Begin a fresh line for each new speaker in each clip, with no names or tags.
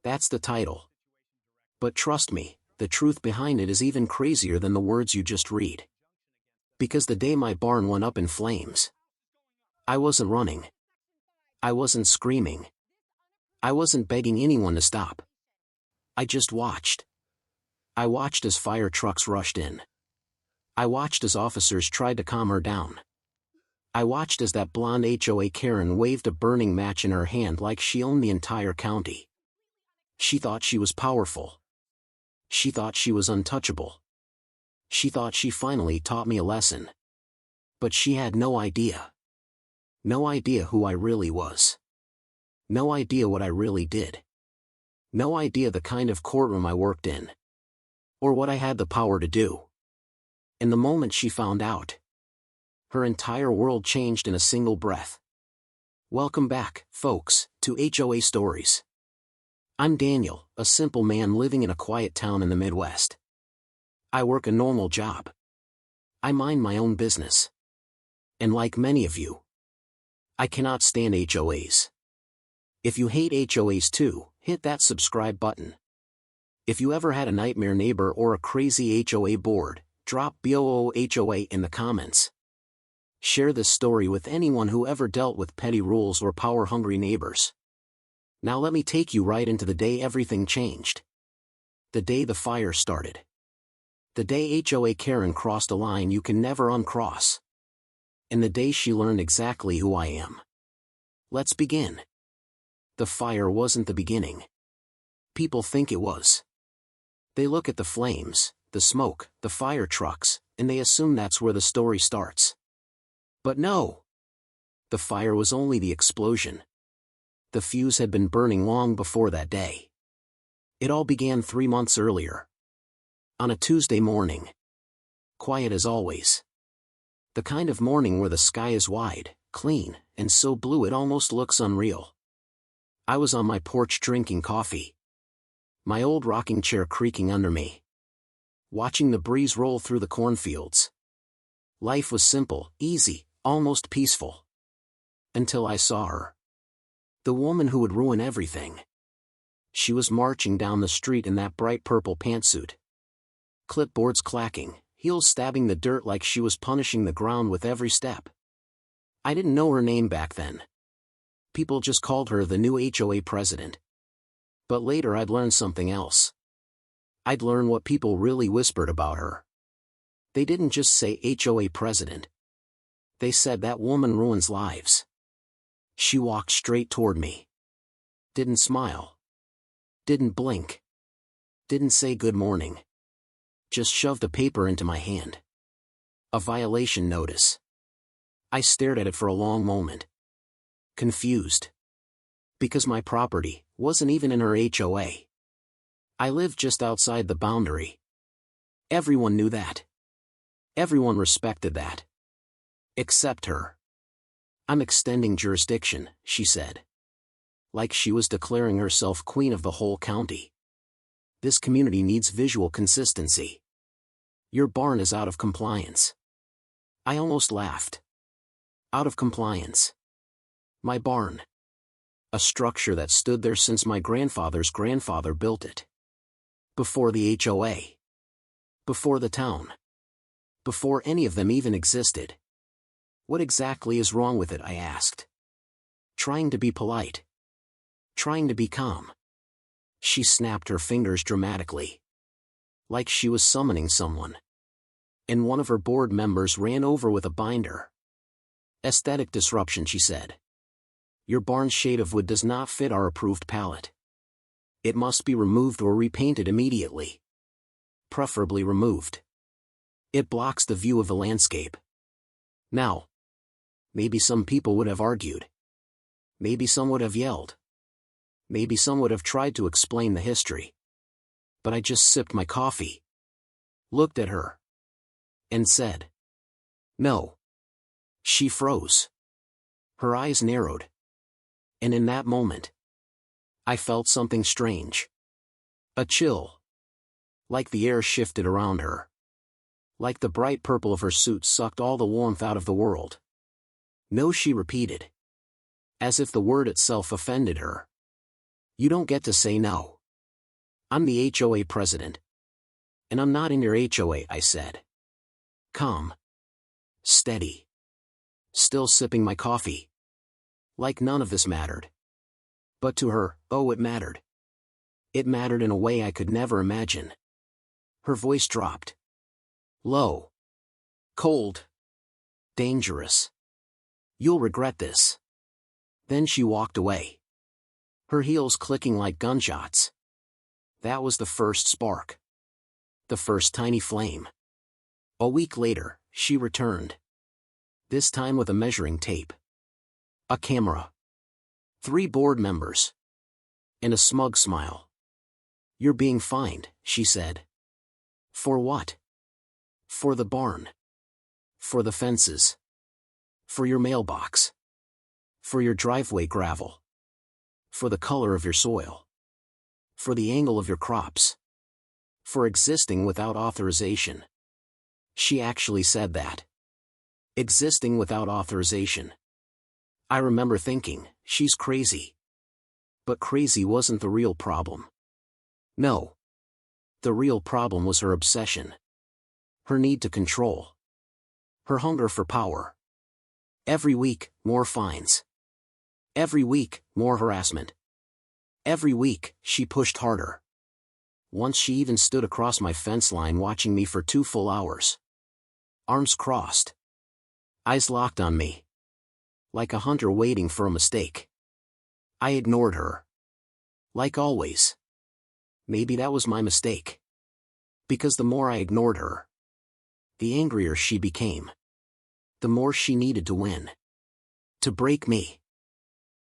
That's the title. But trust me, the truth behind it is even crazier than the words you just read. Because the day my barn went up in flames, I wasn't running. I wasn't screaming. I wasn't begging anyone to stop. I just watched. I watched as fire trucks rushed in. I watched as officers tried to calm her down. I watched as that blonde HOA Karen waved a burning match in her hand like she owned the entire county. She thought she was powerful. She thought she was untouchable. She thought she finally taught me a lesson. But she had no idea. No idea who I really was. No idea what I really did. No idea the kind of courtroom I worked in. Or what I had the power to do. And the moment she found out, her entire world changed in a single breath. Welcome back, folks, to HOA Stories. I'm Daniel, a simple man living in a quiet town in the Midwest. I work a normal job. I mind my own business. And like many of you, I cannot stand HOAs. If you hate HOAs too, hit that subscribe button. If you ever had a nightmare neighbor or a crazy HOA board, drop BOOHOA in the comments. Share this story with anyone who ever dealt with petty rules or power-hungry neighbors. Now let me take you right into the day everything changed. The day the fire started. The day HOA Karen crossed a line you can never uncross. And the day she learned exactly who I am. Let's begin. The fire wasn't the beginning. People think it was. They look at the flames, the smoke, the fire trucks, and they assume that's where the story starts. But no. The fire was only the explosion. The fuse had been burning long before that day. It all began 3 months earlier. On a Tuesday morning. Quiet as always. The kind of morning where the sky is wide, clean, and so blue it almost looks unreal. I was on my porch drinking coffee. My old rocking chair creaking under me. Watching the breeze roll through the cornfields. Life was simple, easy, almost peaceful. Until I saw her. The woman who would ruin everything. She was marching down the street in that bright purple pantsuit. Clipboards clacking, heels stabbing the dirt like she was punishing the ground with every step. I didn't know her name back then. People just called her the new HOA president. But later I'd learn something else. I'd learn what people really whispered about her. They didn't just say HOA president. They said that woman ruins lives. She walked straight toward me. Didn't smile. Didn't blink. Didn't say good morning. Just shoved a paper into my hand. A violation notice. I stared at it for a long moment. Confused. Because my property wasn't even in her HOA. I lived just outside the boundary. Everyone knew that. Everyone respected that. Except her. I'm extending jurisdiction, she said. Like she was declaring herself queen of the whole county. This community needs visual consistency. Your barn is out of compliance. I almost laughed. Out of compliance. My barn. A structure that stood there since my grandfather's grandfather built it. Before the HOA. Before the town. Before any of them even existed. What exactly is wrong with it, I asked. Trying to be polite. Trying to be calm. She snapped her fingers dramatically. Like she was summoning someone. And one of her board members ran over with a binder. Aesthetic disruption, she said. Your barn's shade of wood does not fit our approved palette. It must be removed or repainted immediately. Preferably removed. It blocks the view of the landscape. Now. Maybe some people would have argued. Maybe some would have yelled. Maybe some would have tried to explain the history. But I just sipped my coffee. Looked at her. And said. No. She froze. Her eyes narrowed. And in that moment, I felt something strange. A chill. Like the air shifted around her. Like the bright purple of her suit sucked all the warmth out of the world. No, she repeated. As if the word itself offended her. You don't get to say no. I'm the HOA president. And I'm not in your HOA, I said. Calm. Steady. Still sipping my coffee. Like none of this mattered. But to her, oh, it mattered. It mattered in a way I could never imagine. Her voice dropped. Low. Cold. Dangerous. You'll regret this. Then she walked away. Her heels clicking like gunshots. That was the first spark. The first tiny flame. A week later, she returned. This time with a measuring tape. A camera. 3 board members. And a smug smile. You're being fined, she said. For what? For the barn. For the fences. For your mailbox. For your driveway gravel. For the color of your soil. For the angle of your crops. For existing without authorization. She actually said that. Existing without authorization. I remember thinking, she's crazy. But crazy wasn't the real problem. No. The real problem was her obsession. Her need to control. Her hunger for power. Every week, more fines. Every week, more harassment. Every week, she pushed harder. Once she even stood across my fence line watching me for 2 full hours. Arms crossed. Eyes locked on me. Like a hunter waiting for a mistake. I ignored her. Like always. Maybe that was my mistake. Because the more I ignored her, the angrier she became. The more she needed to win. To break me.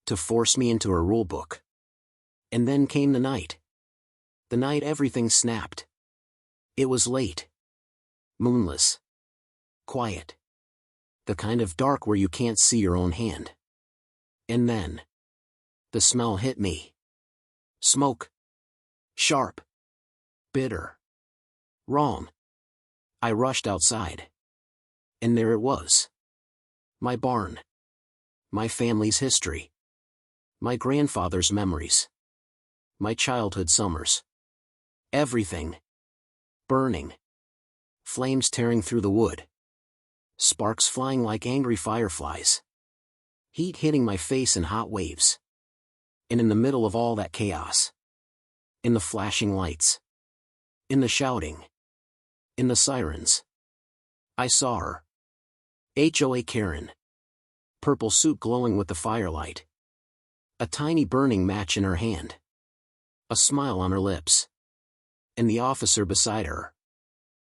To force me into her rulebook. And then came the night. The night everything snapped. It was late. Moonless. Quiet. The kind of dark where you can't see your own hand. And then. The smell hit me. Smoke. Sharp. Bitter. Wrong. I rushed outside. And there it was. My barn. My family's history. My grandfather's memories. My childhood summers. Everything. Burning. Flames tearing through the wood. Sparks flying like angry fireflies. Heat hitting my face in hot waves. And in the middle of all that chaos. In the flashing lights. In the shouting. In the sirens. I saw her. HOA Karen. Purple suit glowing with the firelight. A tiny burning match in her hand. A smile on her lips. And the officer beside her.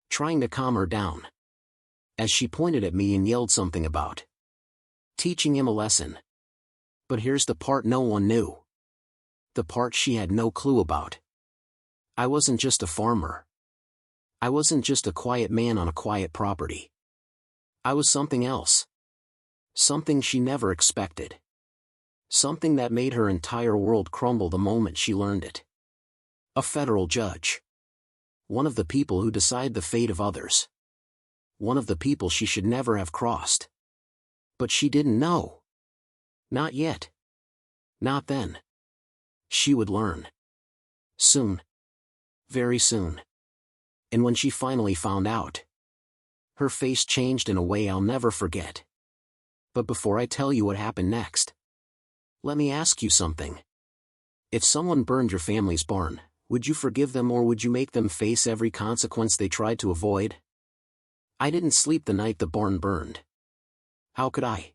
Trying to calm her down. As she pointed at me and yelled something about teaching him a lesson. But here's the part no one knew. The part she had no clue about. I wasn't just a farmer. I wasn't just a quiet man on a quiet property. I was something else. Something she never expected. Something that made her entire world crumble the moment she learned it. A federal judge. One of the people who decide the fate of others. One of the people she should never have crossed. But she didn't know. Not yet. Not then. She would learn. Soon. Very soon. And when she finally found out, her face changed in a way I'll never forget. But before I tell you what happened next, let me ask you something. If someone burned your family's barn, would you forgive them or would you make them face every consequence they tried to avoid? I didn't sleep the night the barn burned. How could I?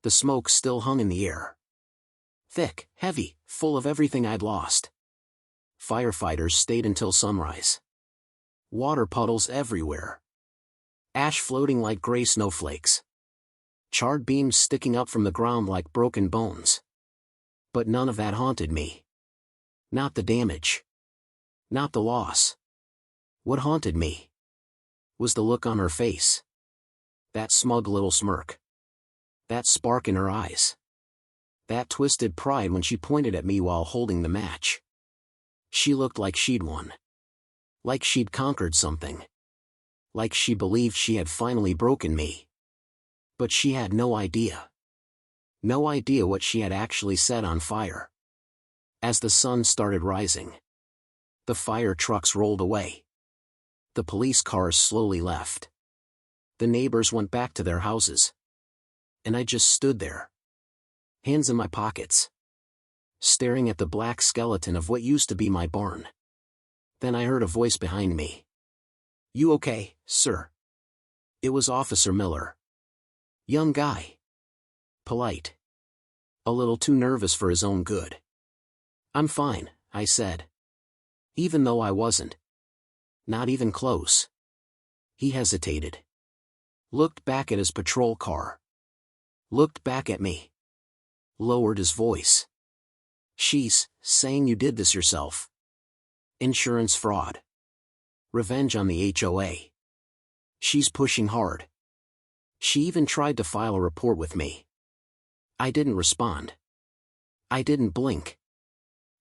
The smoke still hung in the air. Thick, heavy, full of everything I'd lost. Firefighters stayed until sunrise. Water puddles everywhere. Ash floating like gray snowflakes. Charred beams sticking up from the ground like broken bones. But none of that haunted me. Not the damage. Not the loss. What haunted me was the look on her face. That smug little smirk. That spark in her eyes. That twisted pride when she pointed at me while holding the match. She looked like she'd won. Like she'd conquered something. Like she believed she had finally broken me. But she had no idea. No idea what she had actually set on fire. As the sun started rising, the fire trucks rolled away. The police cars slowly left. The neighbors went back to their houses. And I just stood there, hands in my pockets, staring at the black skeleton of what used to be my barn. Then I heard a voice behind me. "You okay, sir?" It was Officer Miller. Young guy. Polite. A little too nervous for his own good. "I'm fine," I said. Even though I wasn't. Not even close. He hesitated. Looked back at his patrol car. Looked back at me. Lowered his voice. "She's saying you did this yourself. Insurance fraud. Revenge on the HOA. She's pushing hard. She even tried to file a report with me." I didn't respond. I didn't blink.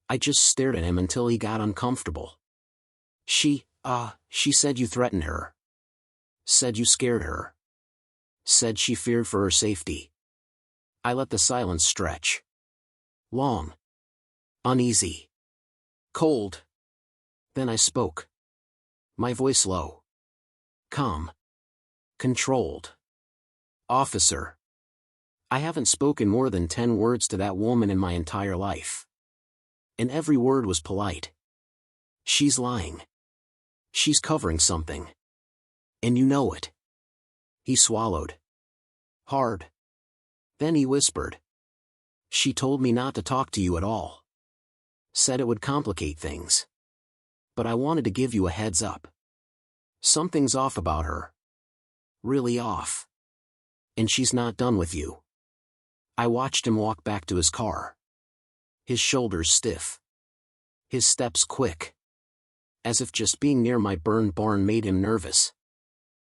I just stared at him until he got uncomfortable. She said you threatened her. Said you scared her. Said she feared for her safety." I let the silence stretch. Long. Uneasy. Cold. Then I spoke. My voice low. Calm. Controlled. "Officer. I haven't spoken more than 10 words to that woman in my entire life. And every word was polite. She's lying. She's covering something. And you know it." He swallowed. Hard. Then he whispered. "She told me not to talk to you at all. Said it would complicate things. But I wanted to give you a heads up. Something's off about her. Really off. And she's not done with you." I watched him walk back to his car. His shoulders stiff. His steps quick. As if just being near my burned barn made him nervous.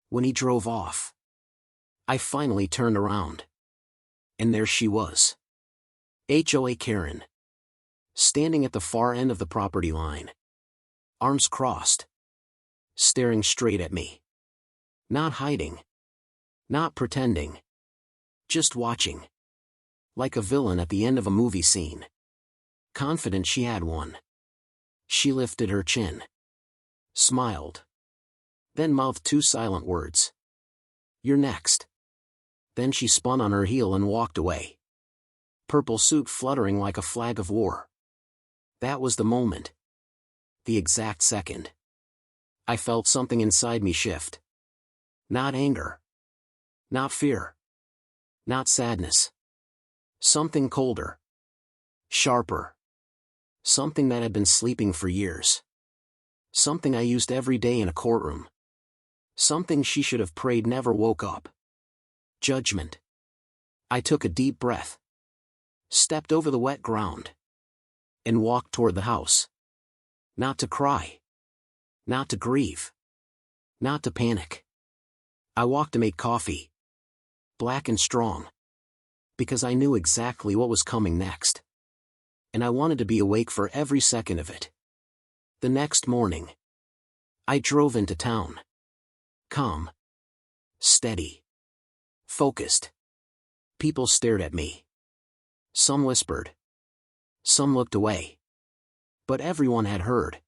When he drove off, I finally turned around. And there she was. HOA Karen. Standing at the far end of the property line. Arms crossed. Staring straight at me. Not hiding. Not pretending. Just watching. Like a villain at the end of a movie scene. Confident she had won. She lifted her chin. Smiled. Then mouthed 2 silent words. "You're next." Then she spun on her heel and walked away. Purple suit fluttering like a flag of war. That was the moment. The exact second. I felt something inside me shift. Not anger. Not fear. Not sadness. Something colder. Sharper. Something that had been sleeping for years. Something I used every day in a courtroom. Something she should have prayed never woke up. Judgment. I took a deep breath. Stepped over the wet ground. And walked toward the house. Not to cry. Not to grieve. Not to panic. I walked to make coffee. Black and strong. Because I knew exactly what was coming next. And I wanted to be awake for every second of it. The next morning, I drove into town. Calm. Steady. Focused. People stared at me. Some whispered. Some looked away. But everyone had heard.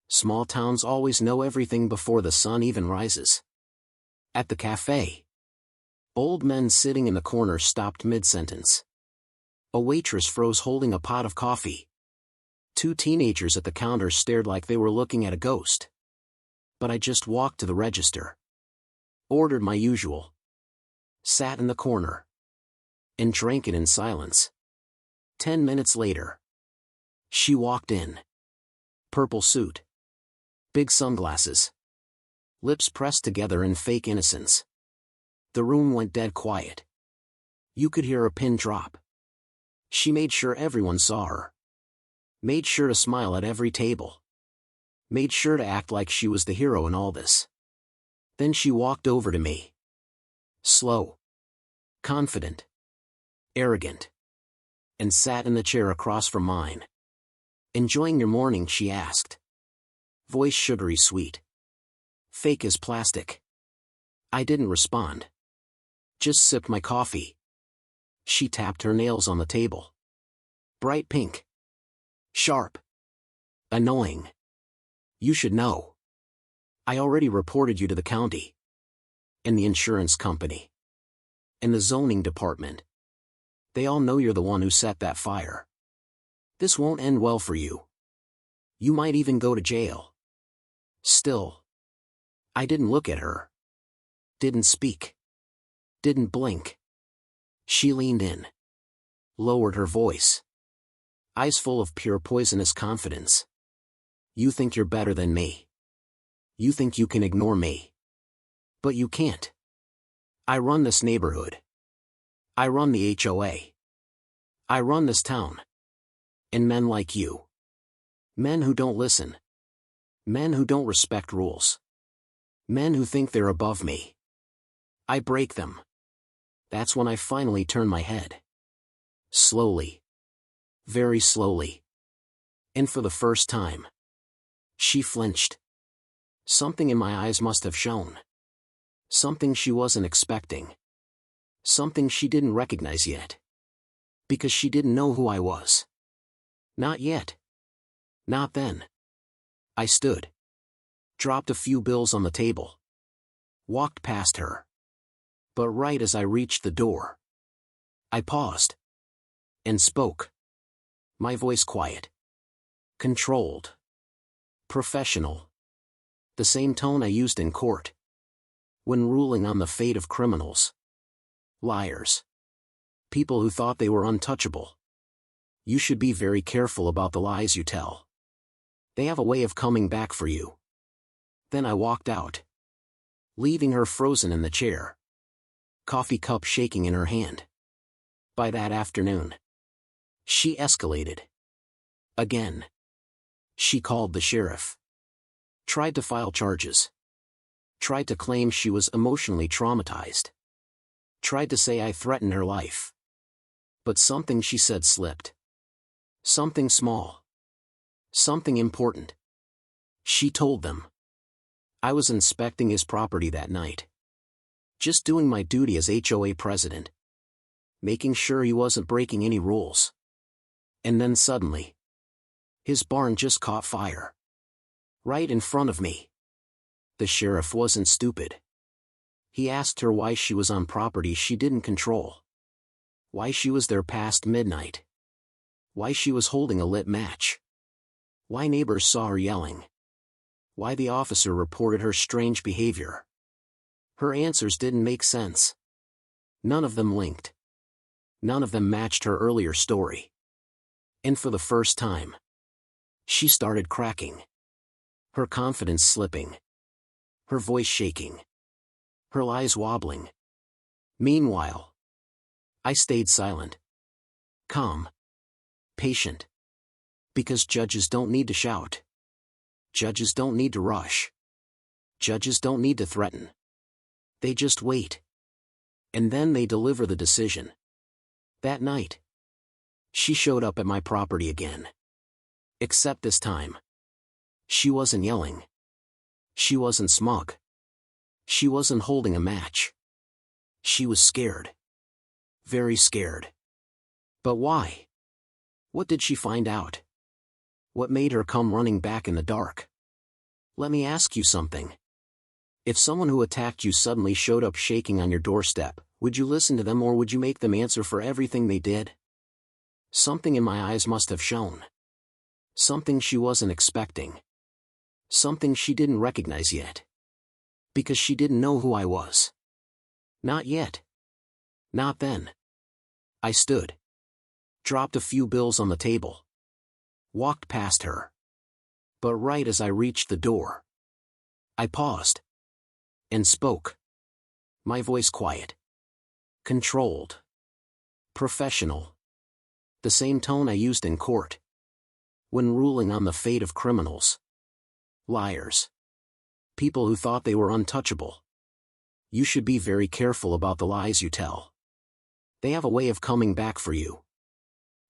Small towns always know everything before the sun even rises. At the cafe, old men sitting in the corner stopped mid-sentence. A waitress froze holding a pot of coffee. 2 teenagers at the counter stared like they were looking at a ghost. But I just walked to the register. Ordered my usual. Sat in the corner. And drank it in silence. 10 minutes later, she walked in. Purple suit. Big sunglasses. Lips pressed together in fake innocence. The room went dead quiet. You could hear a pin drop. She made sure everyone saw her. Made sure to smile at every table. Made sure to act like she was the hero in all this. Then she walked over to me. Slow. Confident. Arrogant. And sat in the chair across from mine. "Enjoying your morning?" she asked. Voice sugary sweet. Fake as plastic. I didn't respond. Just sipped my coffee. She tapped her nails on the table. Bright pink. Sharp. Annoying. You should know. I already reported you to the county. And the insurance company. And the zoning department. They all know you're the one who set that fire. This won't end well for you. You might even go to jail. Still. I didn't look at her. Didn't speak. Didn't blink. She leaned in. Lowered her voice. Eyes full of pure poisonous confidence. You think you're better than me. You think you can ignore me. But you can't. I run this neighborhood. I run the HOA. I run this town. And men like you. Men who don't listen. Men who don't respect rules. Men who think they're above me. I break them. That's when I finally turn my head. Slowly. Very slowly. And for the first time. She flinched. Something in my eyes must have shown. Something she wasn't expecting. Something she didn't recognize yet. Because she didn't know who I was. Not yet. Not then. I stood. Dropped a few bills on the table. Walked past her. But right as I reached the door, I paused. And spoke. My voice quiet. Controlled. Professional. The same tone I used in court. When ruling on the fate of criminals. Liars. People who thought they were untouchable. You should be very careful about the lies you tell. They have a way of coming back for you. Then I walked out. Leaving her frozen in the chair. Coffee cup shaking in her hand. By that afternoon. She escalated. Again. She called the sheriff. Tried to file charges. Tried to claim she was emotionally traumatized. Tried to say I threatened her life. But something she said slipped. Something small. Something important. She told them. I was inspecting his property that night. Just doing my duty as HOA president. Making sure he wasn't breaking any rules. And then suddenly. His barn just caught fire. Right in front of me. The sheriff wasn't stupid. He asked her why she was on property she didn't control. Why she was there past midnight. Why she was holding a lit match. Why neighbors saw her yelling. Why the officer reported her strange behavior. Her answers didn't make sense. None of them linked. None of them matched her earlier story. And for the first time, she started cracking. Her confidence slipping. Her voice shaking. Her eyes wobbling. Meanwhile, I stayed silent. Calm. Patient. Because judges don't need to shout. Judges don't need to rush. Judges don't need to threaten. They just wait. And then they deliver the decision. That night, she showed up at my property again. Except this time. She wasn't yelling. She wasn't smug. She wasn't holding a match. She was scared. Very scared. But why? What did she find out? What made her come running back in the dark? Let me ask you something. If someone who attacked you suddenly showed up shaking on your doorstep, would you listen to them or would you make them answer for everything they did? Something in my eyes must have shown. Something she wasn't expecting. Something she didn't recognize yet. Because she didn't know who I was. Not yet. Not then. I stood. Dropped a few bills on the table. Walked past her. But right as I reached the door, I paused. And spoke. My voice quiet. Controlled. Professional. The same tone I used in court. When ruling on the fate of criminals. Liars. People who thought they were untouchable. You should be very careful about the lies you tell. They have a way of coming back for you.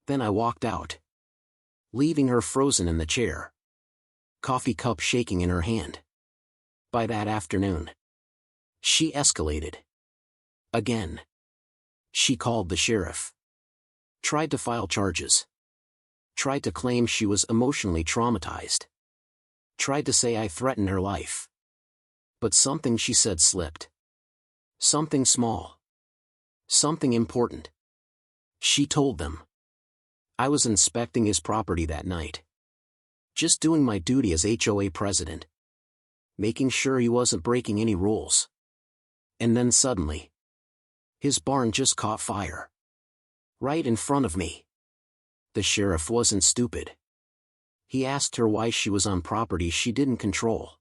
Then I walked out. Leaving her frozen in the chair. Coffee cup shaking in her hand. By that afternoon, she escalated. Again. She called the sheriff. Tried to file charges. Tried to claim she was emotionally traumatized. Tried to say I threatened her life. But something she said slipped. Something small. Something important. She told them. I was inspecting his property that night. Just doing my duty as HOA president. Making sure he wasn't breaking any rules. And then suddenly, his barn just caught fire. Right in front of me. The sheriff wasn't stupid. He asked her why she was on property she didn't control.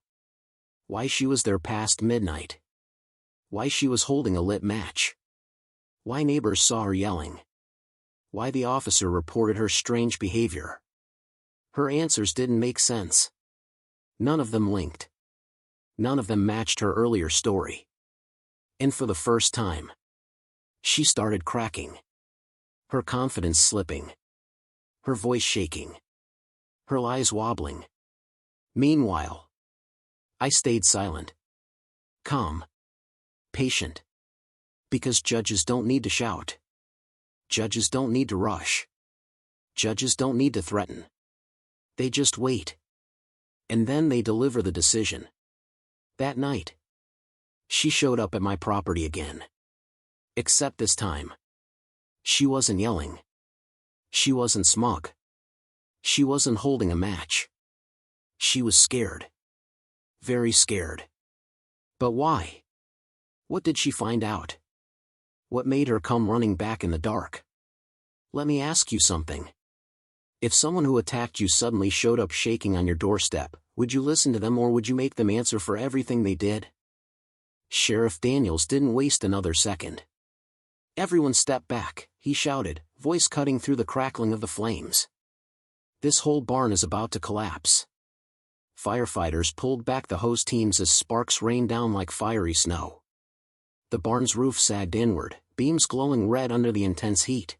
Why she was there past midnight. Why she was holding a lit match. Why neighbors saw her yelling. Why the officer reported her strange behavior. Her answers didn't make sense. None of them linked. None of them matched her earlier story. And for the first time, she started cracking. Her confidence slipping. Her voice shaking. Her eyes wobbling. Meanwhile, I stayed silent. Calm. Patient. Because judges don't need to shout. Judges don't need to rush. Judges don't need to threaten. They just wait. And then they deliver the decision. That night, she showed up at my property again. Except this time, she wasn't yelling. She wasn't smug. She wasn't holding a match. She was scared. Very scared. But why? What did she find out? What made her come running back in the dark? Let me ask you something. If someone who attacked you suddenly showed up shaking on your doorstep, would you listen to them or would you make them answer for everything they did? Sheriff Daniels didn't waste another second. Everyone step back, he shouted, voice cutting through the crackling of the flames. This whole barn is about to collapse. Firefighters pulled back the hose teams as sparks rained down like fiery snow. The barn's roof sagged inward, beams glowing red under the intense heat.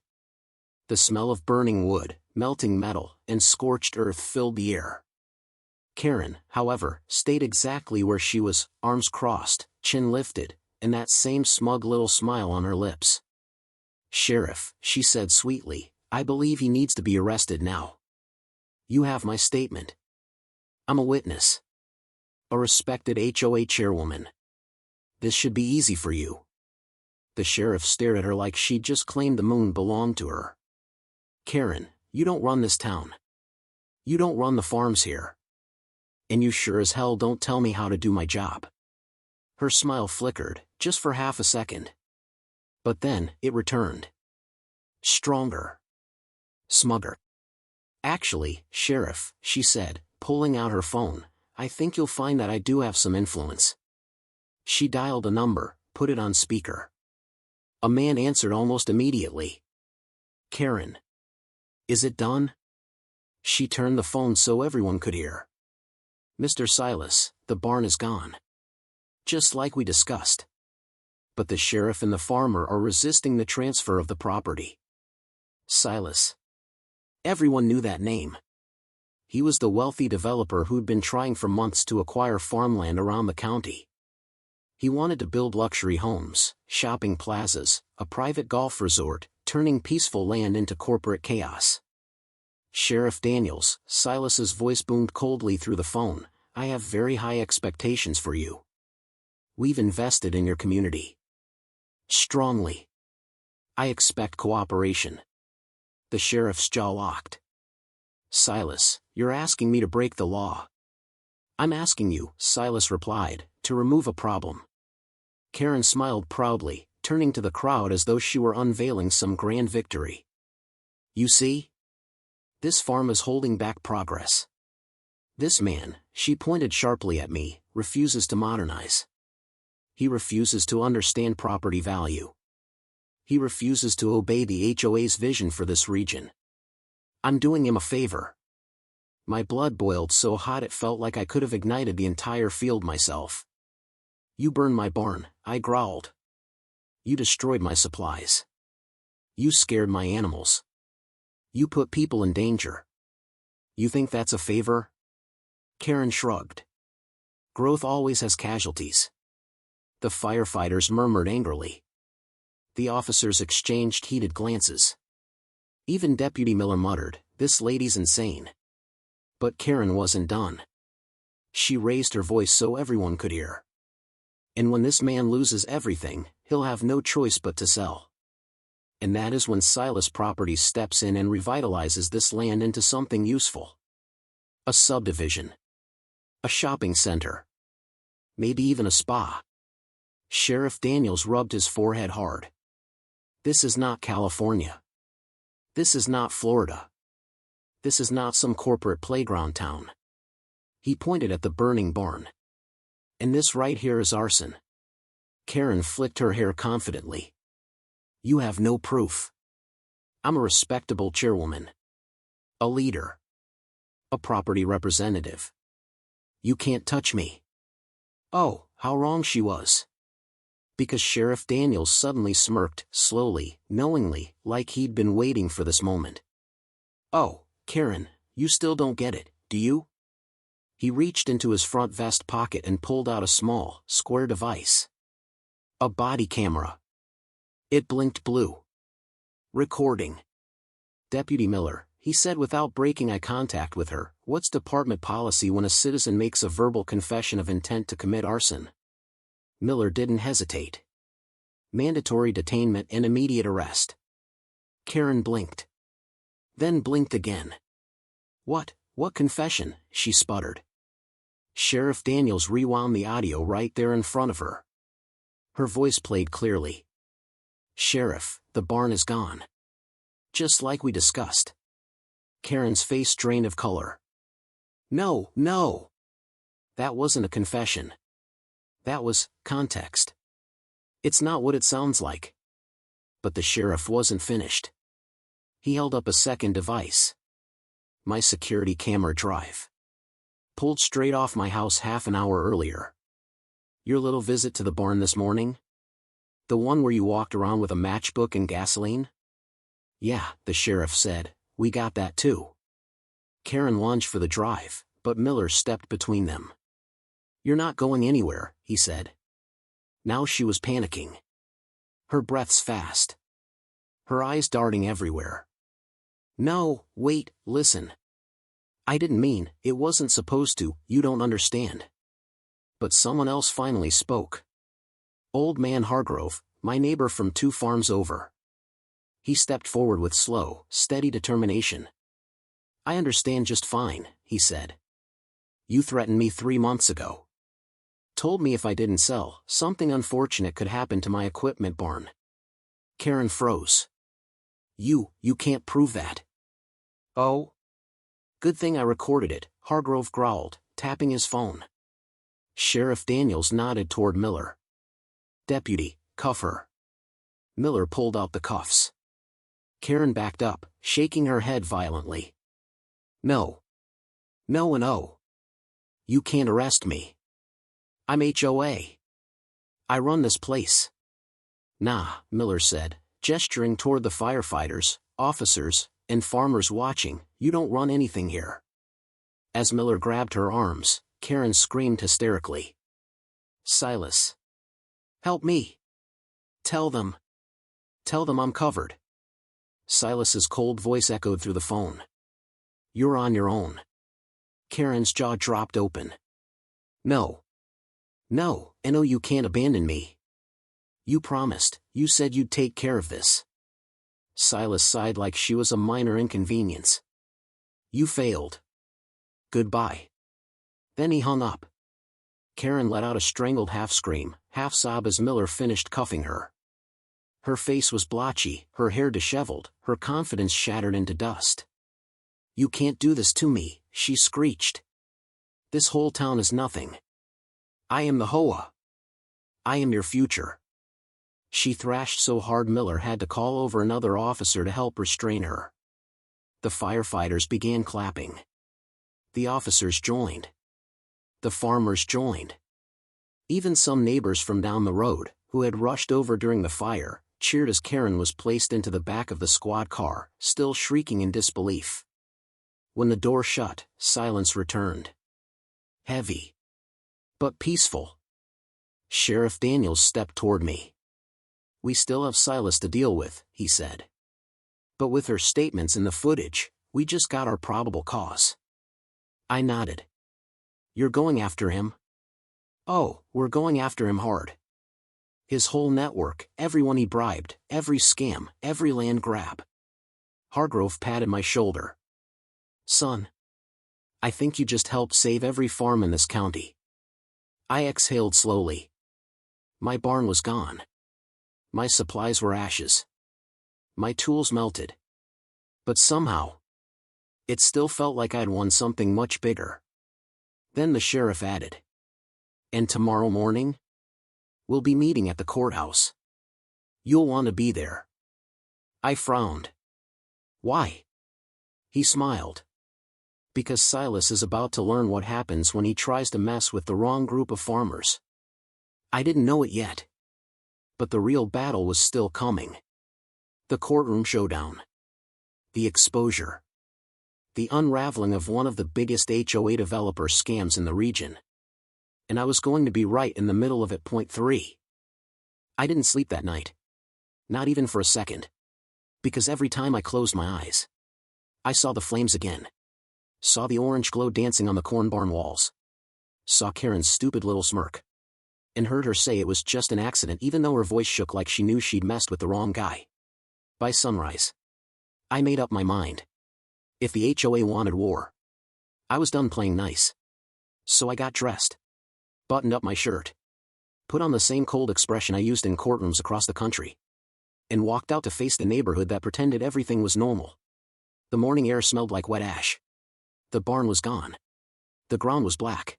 The smell of burning wood, melting metal, and scorched earth filled the air. Karen, however, stayed exactly where she was, arms crossed, chin lifted, and that same smug little smile on her lips. Sheriff, she said sweetly, I believe he needs to be arrested now. You have my statement. I'm a witness. A respected HOA chairwoman. This should be easy for you. The sheriff stared at her like she'd just claimed the moon belonged to her. Karen, you don't run this town. You don't run the farms here. And you sure as hell don't tell me how to do my job. Her smile flickered, just for half a second. But then, it returned. Stronger. Smugger. Actually, Sheriff, she said, pulling out her phone, I think you'll find that I do have some influence. She dialed a number, put it on speaker. A man answered almost immediately. Karen. Is it done? She turned the phone so everyone could hear. Mr. Silas, the barn is gone. Just like we discussed. But the sheriff and the farmer are resisting the transfer of the property. Silas. Everyone knew that name. He was the wealthy developer who'd been trying for months to acquire farmland around the county. He wanted to build luxury homes, shopping plazas, a private golf resort, turning peaceful land into corporate chaos. Sheriff Daniels, Silas's voice boomed coldly through the phone, I have very high expectations for you. We've invested in your community. Strongly. I expect cooperation. The sheriff's jaw locked. Silas, you're asking me to break the law. I'm asking you, Silas replied, to remove a problem. Karen smiled proudly, turning to the crowd as though she were unveiling some grand victory. You see? This farm is holding back progress. This man, she pointed sharply at me, refuses to modernize. He refuses to understand property value. He refuses to obey the HOA's vision for this region. I'm doing him a favor. My blood boiled so hot it felt like I could have ignited the entire field myself. You burned my barn, I growled. You destroyed my supplies. You scared my animals. You put people in danger. You think that's a favor? Karen shrugged. Growth always has casualties. The firefighters murmured angrily. The officers exchanged heated glances. Even Deputy Miller muttered, "This lady's insane." But Karen wasn't done. She raised her voice so everyone could hear. "And when this man loses everything, he'll have no choice but to sell. And that is when Silas Properties steps in and revitalizes this land into something useful. A subdivision. A shopping center. Maybe even a spa." Sheriff Daniels rubbed his forehead hard. "This is not California. This is not Florida. This is not some corporate playground town." He pointed at the burning barn. "And this right here is arson." Karen flicked her hair confidently. "You have no proof. I'm a respectable chairwoman. A leader. A property representative. You can't touch me." Oh, how wrong she was. Because Sheriff Daniels suddenly smirked, slowly, knowingly, like he'd been waiting for this moment. "Oh, Karen, you still don't get it, do you?" He reached into his front vest pocket and pulled out a small, square device. A body camera. It blinked blue. "Recording." "Deputy Miller," he said without breaking eye contact with her, "what's department policy when a citizen makes a verbal confession of intent to commit arson?" Miller didn't hesitate. "Mandatory detainment and immediate arrest." Karen blinked. Then blinked again. What confession?" she sputtered. Sheriff Daniels rewound the audio right there in front of her. Her voice played clearly. "Sheriff, the barn is gone. Just like we discussed." Karen's face drained of color. No. That wasn't a confession. That was context. It's not what it sounds like." But the sheriff wasn't finished. He held up a second device. "My security camera drive. Pulled straight off my house half an hour earlier. Your little visit to the barn this morning? The one where you walked around with a matchbook and gasoline?" "Yeah," the sheriff said, "we got that too." Karen lunged for the drive, but Miller stepped between them. "You're not going anywhere," he said. Now she was panicking. Her breaths fast. Her eyes darting everywhere. "No, wait, listen. I didn't mean, it wasn't supposed to, you don't understand." But someone else finally spoke. "Old man Hargrove, my neighbor from 2 farms over." He stepped forward with slow, steady determination. "I understand just fine," he said. "You threatened me 3 months ago. Told me if I didn't sell, something unfortunate could happen to my equipment barn." Karen froze. You can't prove that." "Oh? Good thing I recorded it," Hargrove growled, tapping his phone. Sheriff Daniels nodded toward Miller. "Deputy, cuff her." Miller pulled out the cuffs. Karen backed up, shaking her head violently. No. No and oh. You can't arrest me. I'm HOA. I run this place." "Nah," Miller said, gesturing toward the firefighters, officers, and farmers watching, "you don't run anything here." As Miller grabbed her arms, Karen screamed hysterically. "Silas. Help me. Tell them I'm covered." Silas's cold voice echoed through the phone. "You're on your own." Karen's jaw dropped open. No, and oh, you can't abandon me. You promised, you said you'd take care of this." Silas sighed like she was a minor inconvenience. "You failed. Goodbye." Then he hung up. Karen let out a strangled half-scream, half-sob as Miller finished cuffing her. Her face was blotchy, her hair disheveled, her confidence shattered into dust. "You can't do this to me," she screeched. "This whole town is nothing. I am the HOA. I am your future." She thrashed so hard Miller had to call over another officer to help restrain her. The firefighters began clapping. The officers joined. The farmers joined. Even some neighbors from down the road, who had rushed over during the fire, cheered as Karen was placed into the back of the squad car, still shrieking in disbelief. When the door shut, silence returned. Heavy. But peaceful. Sheriff Daniels stepped toward me. "We still have Silas to deal with," he said. But with her statements in the footage, we just got our probable cause. I nodded. You're going after him? Oh, we're going after him hard. His whole network, everyone he bribed, every scam, every land grab. Hargrove patted my shoulder. Son, I think you just helped save every farm in this county. I exhaled slowly. My barn was gone. My supplies were ashes. My tools melted. But somehow, it still felt like I'd won something much bigger. Then the sheriff added. And tomorrow morning? We'll be meeting at the courthouse. You'll want to be there. I frowned. Why? He smiled. Because Silas is about to learn what happens when he tries to mess with the wrong group of farmers. I didn't know it yet. But the real battle was still coming. The courtroom showdown. The exposure. The unraveling of one of the biggest HOA developer scams in the region. And I was going to be right in the middle of it. Point 3. I didn't sleep that night. Not even for a second. Because every time I closed my eyes, I saw the flames again. Saw the orange glow dancing on the corn barn walls. Saw Karen's stupid little smirk. And heard her say it was just an accident even though her voice shook like she knew she'd messed with the wrong guy. By sunrise, I made up my mind. If the HOA wanted war, I was done playing nice. So I got dressed. Buttoned up my shirt. Put on the same cold expression I used in courtrooms across the country. And walked out to face the neighborhood that pretended everything was normal. The morning air smelled like wet ash. The barn was gone. The ground was black.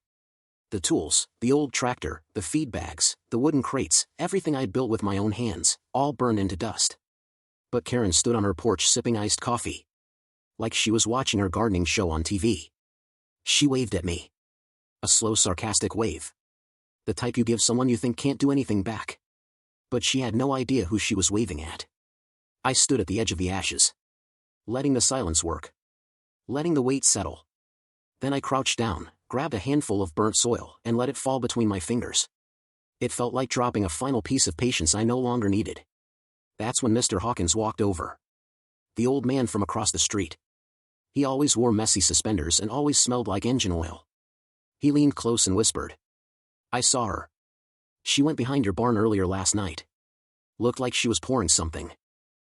The tools, the old tractor, the feed bags, the wooden crates, everything I'd built with my own hands, all burned into dust. But Karen stood on her porch sipping iced coffee. Like she was watching her gardening show on TV. She waved at me. A slow sarcastic wave. The type you give someone you think can't do anything back. But she had no idea who she was waving at. I stood at the edge of the ashes. Letting the silence work. Letting the weight settle. Then I crouched down, grabbed a handful of burnt soil, and let it fall between my fingers. It felt like dropping a final piece of patience I no longer needed. That's when Mr. Hawkins walked over. The old man from across the street. He always wore messy suspenders and always smelled like engine oil. He leaned close and whispered. I saw her. She went behind your barn earlier last night. Looked like she was pouring something.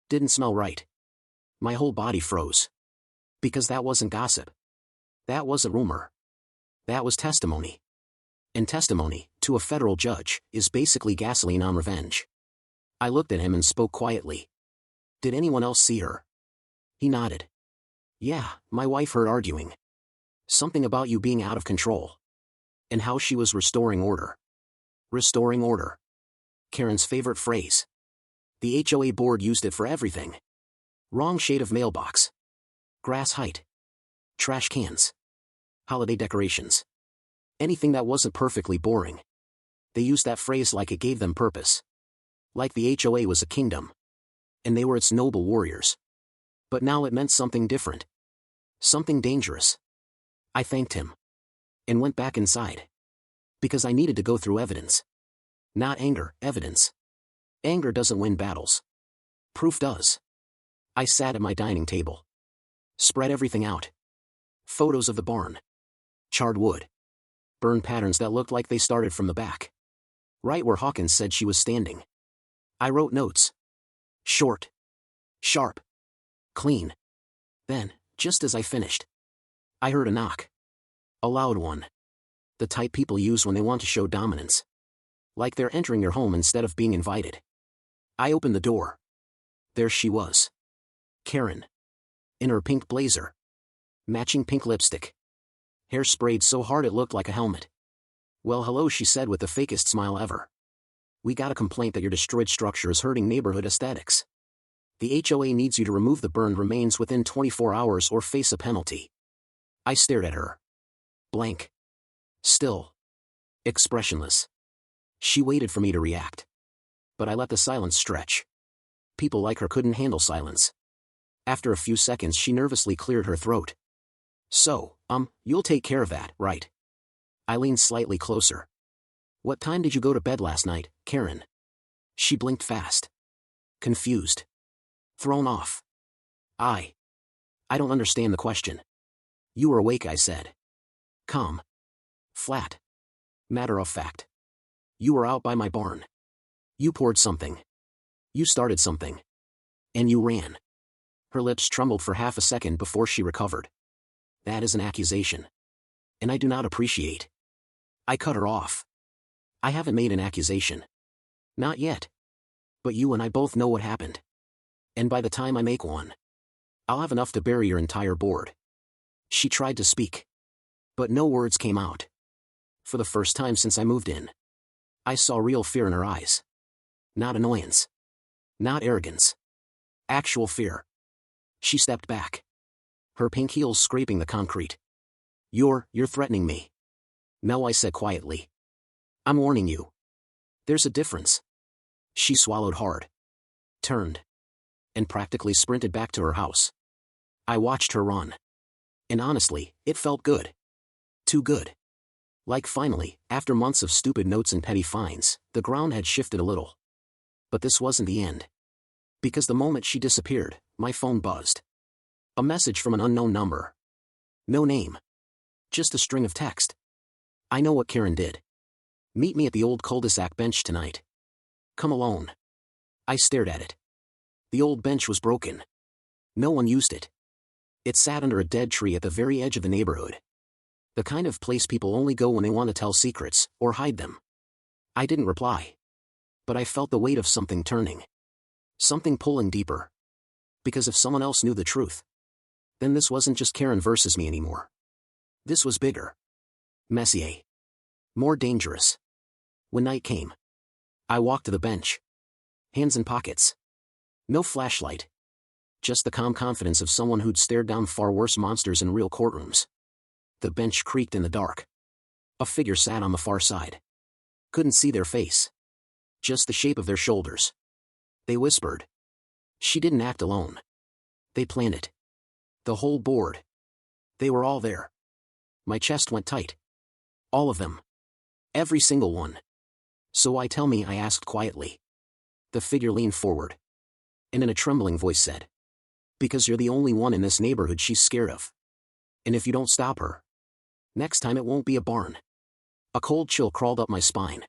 Didn't smell right. My whole body froze. Because that wasn't gossip. That wasn't rumor. That was testimony. And testimony, to a federal judge, is basically gasoline on revenge. I looked at him and spoke quietly. Did anyone else see her? He nodded. Yeah, my wife heard arguing. Something about you being out of control. And how she was restoring order. Restoring order. Karen's favorite phrase. The HOA board used it for everything. Wrong shade of mailbox. Grass height. Trash cans. Holiday decorations. Anything that wasn't perfectly boring. They used that phrase like it gave them purpose. Like the HOA was a kingdom. And they were its noble warriors. But now it meant something different. Something dangerous. I thanked him. And went back inside. Because I needed to go through evidence. Not anger, evidence. Anger doesn't win battles. Proof does. I sat at my dining table. Spread everything out. Photos of the barn. Charred wood. Burn patterns that looked like they started from the back. Right where Hawkins said she was standing. I wrote notes. Short. Sharp. Clean. Then, just as I finished, I heard a knock. A loud one. The type people use when they want to show dominance. Like they're entering your home instead of being invited. I opened the door. There she was. Karen. In her pink blazer. Matching pink lipstick. Hair sprayed so hard it looked like a helmet. Well, hello, she said with the fakest smile ever. We got a complaint that your destroyed structure is hurting neighborhood aesthetics. The HOA needs you to remove the burned remains within 24 hours or face a penalty. I stared at her. Blank. Still. Expressionless. She waited for me to react. But I let the silence stretch. People like her couldn't handle silence. After a few seconds she nervously cleared her throat. So, you'll take care of that, right? I leaned slightly closer. What time did you go to bed last night, Karen? She blinked fast. Confused. Thrown off. I don't understand the question. You were awake, I said. Calm. Flat. Matter of fact. You were out by my barn. You poured something. You started something. And you ran. Her lips trembled for half a second before she recovered. That is an accusation. And I do not appreciate. I cut her off. I haven't made an accusation. Not yet. But you and I both know what happened. And by the time I make one, I'll have enough to bury your entire board. She tried to speak. But no words came out. For the first time since I moved in, I saw real fear in her eyes. Not annoyance. Not arrogance. Actual fear. She stepped back. Her pink heels scraping the concrete. You're threatening me. No, I said quietly. I'm warning you. There's a difference. She swallowed hard. Turned. And practically sprinted back to her house. I watched her run. And honestly, it felt good. Too good. Like finally, after months of stupid notes and petty fines, the ground had shifted a little. But this wasn't the end. Because the moment she disappeared, my phone buzzed. A message from an unknown number. No name. Just a string of text. I know what Karen did. Meet me at the old cul-de-sac bench tonight. Come alone. I stared at it. The old bench was broken. No one used it. It sat under a dead tree at the very edge of the neighborhood. The kind of place people only go when they want to tell secrets, or hide them. I didn't reply. But I felt the weight of something turning. Something pulling deeper. Because if someone else knew the truth, then this wasn't just Karen versus me anymore. This was bigger. Messier. More dangerous. When night came, I walked to the bench. Hands in pockets. No flashlight. Just the calm confidence of someone who'd stared down far worse monsters in real courtrooms. The bench creaked in the dark. A figure sat on the far side. Couldn't see their face. Just the shape of their shoulders. They whispered. She didn't act alone. They planned it. The whole board. They were all there. My chest went tight. All of them. Every single one. So why tell me? I asked quietly. The figure leaned forward. And in a trembling voice said. Because you're the only one in this neighborhood she's scared of. And if you don't stop her, next time it won't be a barn. A cold chill crawled up my spine.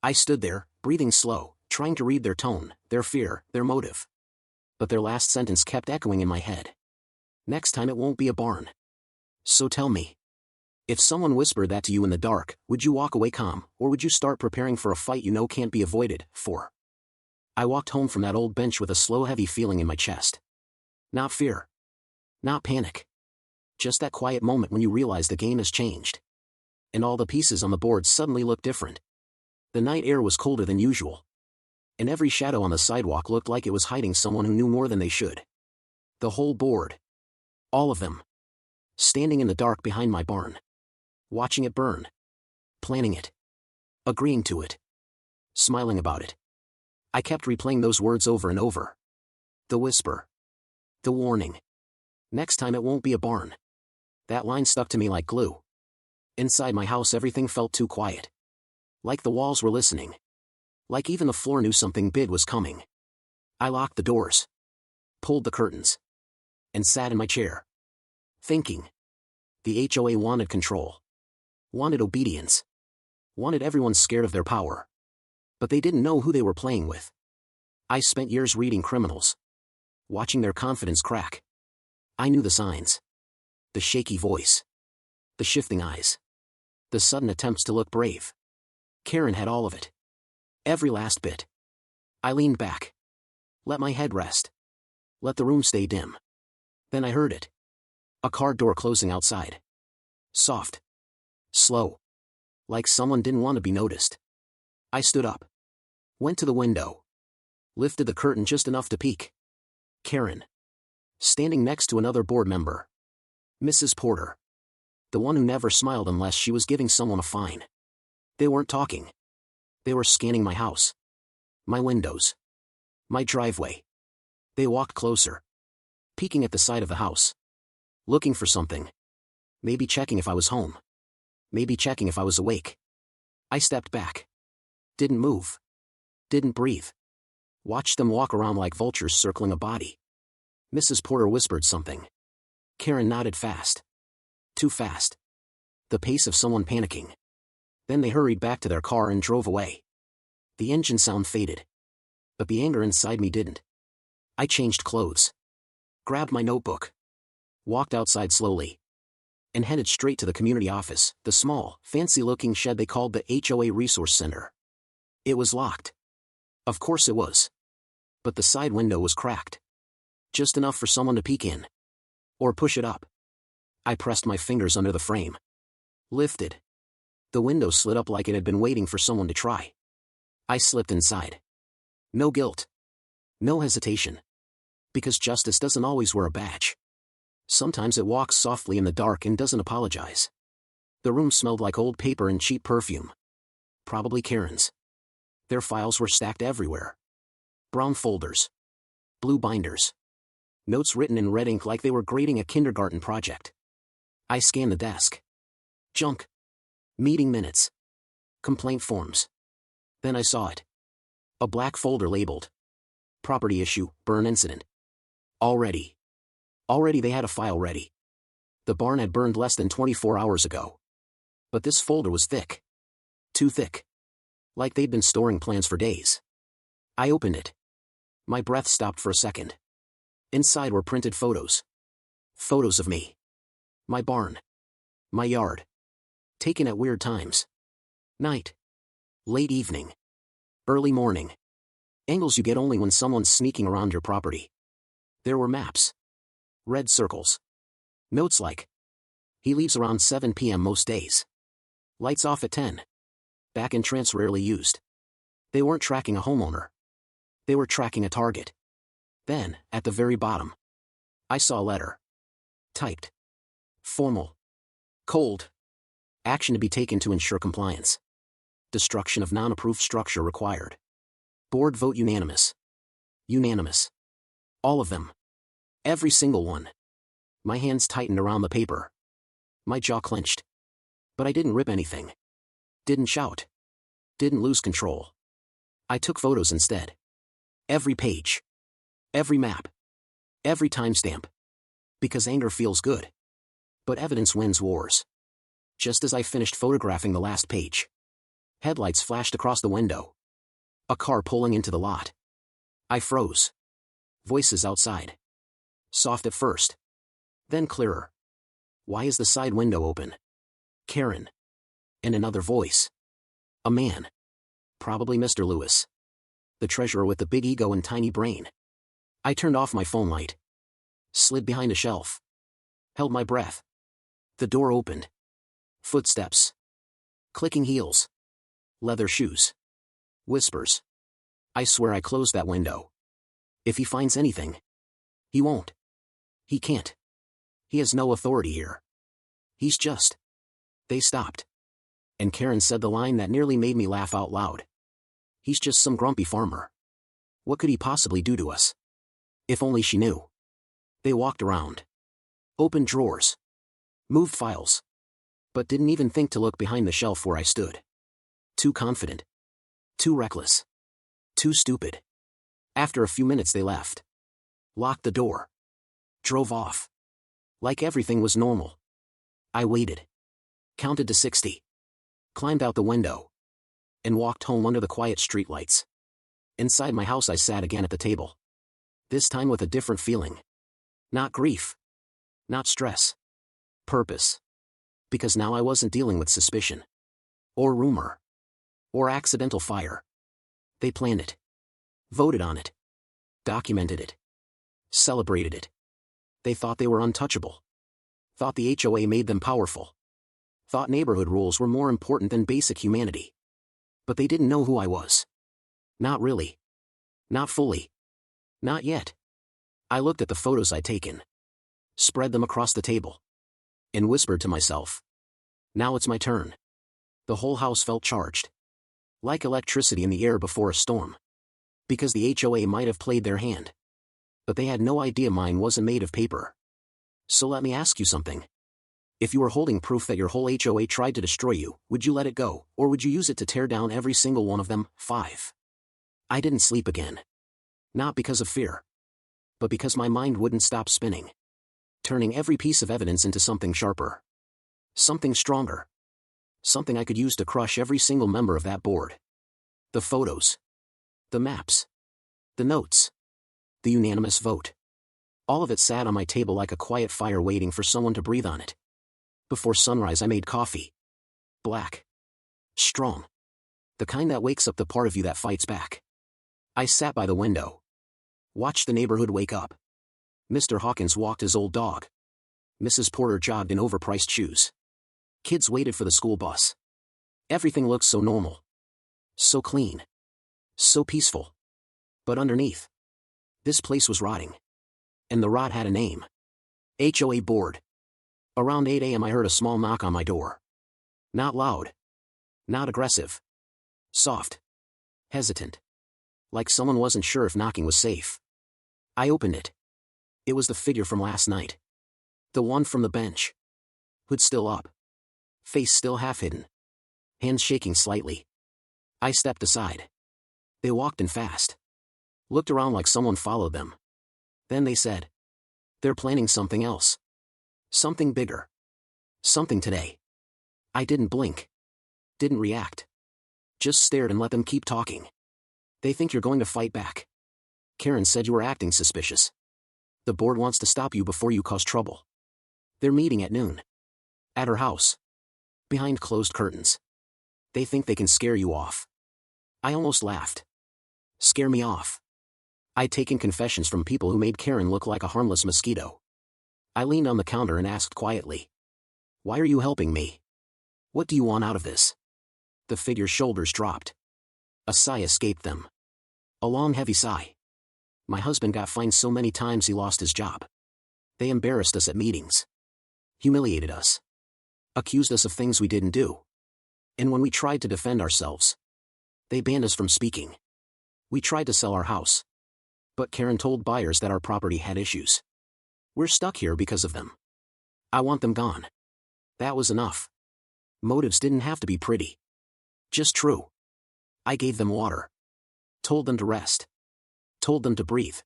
I stood there, breathing slow, trying to read their tone, their fear, their motive. But their last sentence kept echoing in my head. Next time it won't be a barn. So tell me. If someone whispered that to you in the dark, would you walk away calm, or would you start preparing for a fight you know can't be avoided? I walked home from that old bench with a slow heavy feeling in my chest. Not fear. Not panic. Just that quiet moment when you realize the game has changed. And all the pieces on the board suddenly look different. The night air was colder than usual. And every shadow on the sidewalk looked like it was hiding someone who knew more than they should. The whole board. All of them. Standing in the dark behind my barn. Watching it burn. Planning it. Agreeing to it. Smiling about it. I kept replaying those words over and over. The whisper. The warning. Next time it won't be a barn. That line stuck to me like glue. Inside my house everything felt too quiet. Like the walls were listening. Like even the floor knew something big was coming. I locked the doors. Pulled the curtains. And sat in my chair. Thinking. The HOA wanted control. Wanted obedience. Wanted everyone scared of their power. But they didn't know who they were playing with. I spent years reading criminals. Watching their confidence crack. I knew the signs. The shaky voice. The shifting eyes. The sudden attempts to look brave. Karen had all of it. Every last bit. I leaned back. Let my head rest. Let the room stay dim. Then I heard it. A car door closing outside. Soft. Slow. Like someone didn't want to be noticed. I stood up. Went to the window. Lifted the curtain just enough to peek. Karen. Standing next to another board member. Mrs. Porter. The one who never smiled unless she was giving someone a fine. They weren't talking. They were scanning my house. My windows. My driveway. They walked closer. Peeking at the side of the house. Looking for something. Maybe checking if I was home. Maybe checking if I was awake. I stepped back. Didn't move. Didn't breathe. Watched them walk around like vultures circling a body. Mrs. Porter whispered something. Karen nodded fast. Too fast. The pace of someone panicking. Then they hurried back to their car and drove away. The engine sound faded. But the anger inside me didn't. I changed clothes. Grabbed my notebook. Walked outside slowly. And headed straight to the community office, the small, fancy-looking shed they called the HOA Resource Center. It was locked. Of course it was. But the side window was cracked. Just enough for someone to peek in. Or push it up. I pressed my fingers under the frame. Lifted. The window slid up like it had been waiting for someone to try. I slipped inside. No guilt. No hesitation. Because justice doesn't always wear a badge. Sometimes it walks softly in the dark and doesn't apologize. The room smelled like old paper and cheap perfume. Probably Karen's. Their files were stacked everywhere. Brown folders. Blue binders. Notes written in red ink like they were grading a kindergarten project. I scanned the desk. Junk. Meeting minutes. Complaint forms. Then I saw it. A black folder labeled. Property issue, burn incident. Already they had a file ready. The barn had burned less than 24 hours ago. But this folder was thick. Too thick. Like they'd been storing plans for days. I opened it. My breath stopped for a second. Inside were printed photos. Photos of me. My barn. My yard. Taken at weird times. Night. Late evening. Early morning. Angles you get only when someone's sneaking around your property. There were maps. Red circles. Notes like, he leaves around 7 p.m. most days. Lights off at 10. Back entrance rarely used. They weren't tracking a homeowner. They were tracking a target. Then, at the very bottom, I saw a letter. Typed. Formal. Cold. Action to be taken to ensure compliance. Destruction of non-approved structure required. Board vote unanimous. Unanimous. All of them. Every single one. My hands tightened around the paper. My jaw clenched. But I didn't rip anything. Didn't shout. Didn't lose control. I took photos instead. Every page. Every map. Every timestamp. Because anger feels good. But evidence wins wars. Just as I finished photographing the last page. Headlights flashed across the window. A car pulling into the lot. I froze. Voices outside. Soft at first. Then clearer. Why is the side window open? Karen. And another voice. A man. Probably Mr. Lewis. The treasurer with the big ego and tiny brain. I turned off my phone light. Slid behind a shelf. Held my breath. The door opened. Footsteps. Clicking heels. Leather shoes. Whispers. I swear I closed that window. If he finds anything. He won't. He can't. He has no authority here. He's just. They stopped. And Karen said the line that nearly made me laugh out loud. He's just some grumpy farmer. What could he possibly do to us? If only she knew. They walked around. Opened drawers. Moved files. But didn't even think to look behind the shelf where I stood. Too confident. Too reckless. Too stupid. After a few minutes they left. Locked the door. Drove off. Like everything was normal. I waited. Counted to 60. Climbed out the window. And walked home under the quiet streetlights. Inside my house I sat again at the table. This time with a different feeling. Not grief. Not stress. Purpose. Because now I wasn't dealing with suspicion. Or rumor. Or accidental fire. They planned it. Voted on it. Documented it. Celebrated it. They thought they were untouchable. Thought the HOA made them powerful. Thought neighborhood rules were more important than basic humanity. But they didn't know who I was. Not really. Not fully. Not yet. I looked at the photos I'd taken. Spread them across the table. And whispered to myself. Now it's my turn. The whole house felt charged. Like electricity in the air before a storm. Because the HOA might have played their hand. But they had no idea mine wasn't made of paper. So let me ask you something. If you were holding proof that your whole HOA tried to destroy you, would you let it go, or would you use it to tear down every single one of them? 5. I didn't sleep again. Not because of fear. but because my mind wouldn't stop spinning, turning every piece of evidence into something sharper, something stronger, something I could use to crush every single member of that board. The photos, the maps, the notes, the unanimous vote. All of it sat on my table like a quiet fire waiting for someone to breathe on it. Before sunrise I made coffee. Black. Strong. The kind that wakes up the part of you that fights back. I sat by the window. Watched the neighborhood wake up. Mr. Hawkins walked his old dog. Mrs. Porter jogged in overpriced shoes. Kids waited for the school bus. Everything looked so normal. So clean. So peaceful. But underneath, this place was rotting. And the rot had a name. HOA board. Around 8 a.m. I heard a small knock on my door. Not loud. Not aggressive. Soft. Hesitant. Like someone wasn't sure if knocking was safe. I opened it. It was the figure from last night. The one from the bench. Hood still up. Face still half hidden. Hands shaking slightly. I stepped aside. They walked in fast. Looked around like someone followed them. Then they said, "They're planning something else. Something bigger. Something today." I didn't blink. Didn't react. Just stared and let them keep talking. "They think you're going to fight back. Karen said you were acting suspicious. The board wants to stop you before you cause trouble. They're meeting at noon. At her house. Behind closed curtains. They think they can scare you off." I almost laughed. Scare me off. I'd taken confessions from people who made Karen look like a harmless mosquito. I leaned on the counter and asked quietly, "Why are you helping me? What do you want out of this?" The figure's shoulders dropped. A sigh escaped them. A long heavy sigh. "My husband got fined so many times he lost his job. They embarrassed us at meetings. Humiliated us. Accused us of things we didn't do. And when we tried to defend ourselves, they banned us from speaking. We tried to sell our house. But Karen told buyers that our property had issues. We're stuck here because of them. I want them gone." That was enough. Motives didn't have to be pretty. Just true. I gave them water. Told them to rest. Told them to breathe.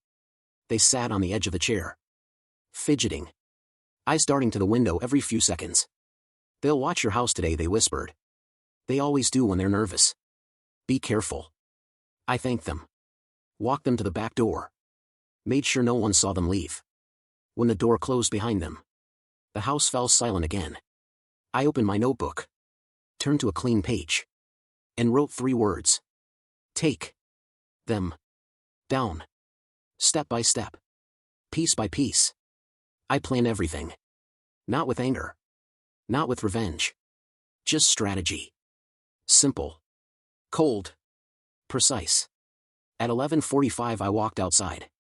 They sat on the edge of the chair. Fidgeting. Eyes darting to the window every few seconds. "They'll watch your house today," they whispered. They always do when they're nervous. Be careful. I thanked them. Walked them to the back door. Made sure no one saw them leave. When the door closed behind them, the house fell silent again. I opened my notebook. Turned to a clean page. And wrote 3 words. Take them down. Step by step. Piece by piece. I planned everything. Not with anger. Not with revenge. Just strategy. Simple. Cold. Precise. At 11:45 I walked outside.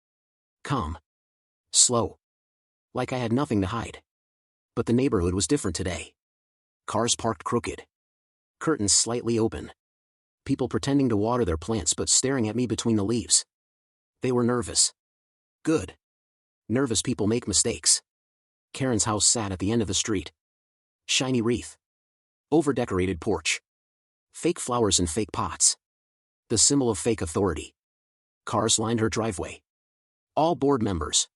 Calm. Slow. Like I had nothing to hide. But the neighborhood was different today. Cars parked crooked. Curtains slightly open. People pretending to water their plants but staring at me between the leaves. They were nervous. Good. Nervous people make mistakes. Karen's house sat at the end of the street. Shiny wreath. Over-decorated porch. Fake flowers in fake pots. The symbol of fake authority. Cars lined her driveway. All board members.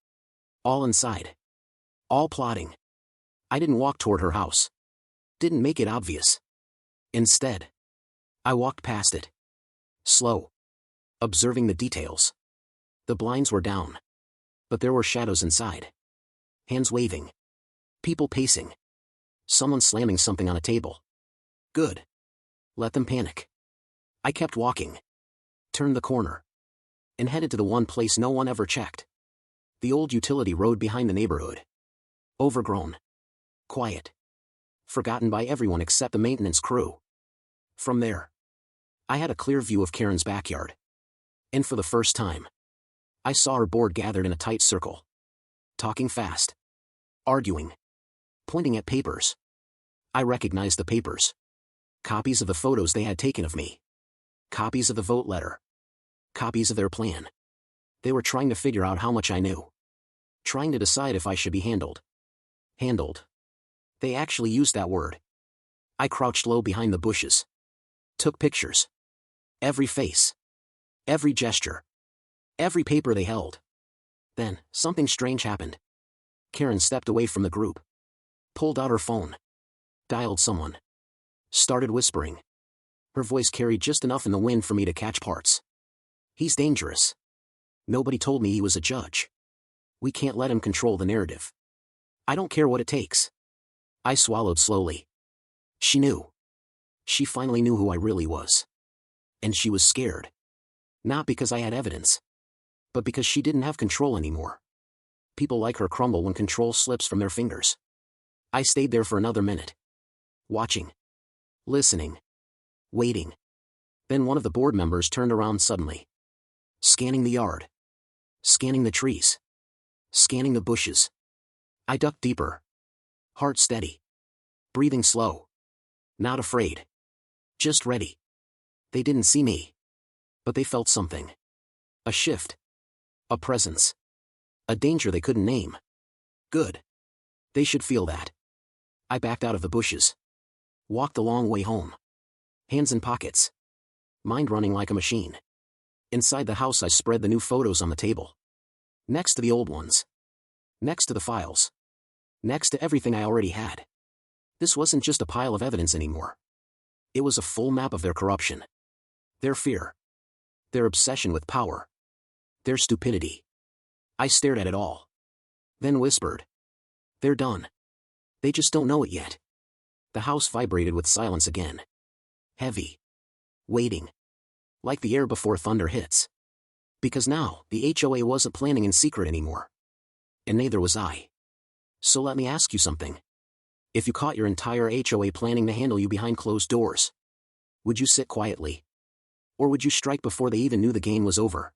All inside. All plotting. I didn't walk toward her house. Didn't make it obvious. Instead, I walked past it. Slow. Observing the details. The blinds were down. But there were shadows inside. Hands waving. People pacing. Someone slamming something on a table. Good. Let them panic. I kept walking. Turned the corner. And headed to the one place no one ever checked. The old utility road behind the neighborhood. Overgrown. Quiet. Forgotten by everyone except the maintenance crew. From there, I had a clear view of Karen's backyard. And for the first time, I saw her board gathered in a tight circle. Talking fast. Arguing. Pointing at papers. I recognized the papers. Copies of the photos they had taken of me. Copies of the vote letter. Copies of their plan. They were trying to figure out how much I knew. Trying to decide if I should be handled. Handled. They actually used that word. I crouched low behind the bushes. Took pictures. Every face. Every gesture. Every paper they held. Then, something strange happened. Karen stepped away from the group. Pulled out her phone. Dialed someone. Started whispering. Her voice carried just enough in the wind for me to catch parts. He's dangerous. Nobody told me he was a judge. We can't let him control the narrative. I don't care what it takes. I swallowed slowly. She knew. She finally knew who I really was. And she was scared. Not because I had evidence. But because she didn't have control anymore. People like her crumble when control slips from their fingers. I stayed there for another minute. Watching. Listening. Waiting. Then one of the board members turned around suddenly. Scanning the yard. Scanning the trees. Scanning the bushes. I ducked deeper. Heart steady. Breathing slow. Not afraid. Just ready. They didn't see me. But they felt something. A shift. A presence. A danger they couldn't name. Good. They should feel that. I backed out of the bushes. Walked the long way home. Hands in pockets. Mind running like a machine. Inside the house I spread the new photos on the table. Next to the old ones. Next to the files. Next to everything I already had. This wasn't just a pile of evidence anymore. It was a full map of their corruption. Their fear. Their obsession with power. Their stupidity. I stared at it all. Then whispered. They're done. They just don't know it yet. The house vibrated with silence again. Heavy. Waiting. Like the air before thunder hits. Because now, the HOA wasn't planning in secret anymore. And neither was I. So let me ask you something. If you caught your entire HOA planning to handle you behind closed doors, would you sit quietly? Or would you strike before they even knew the game was over?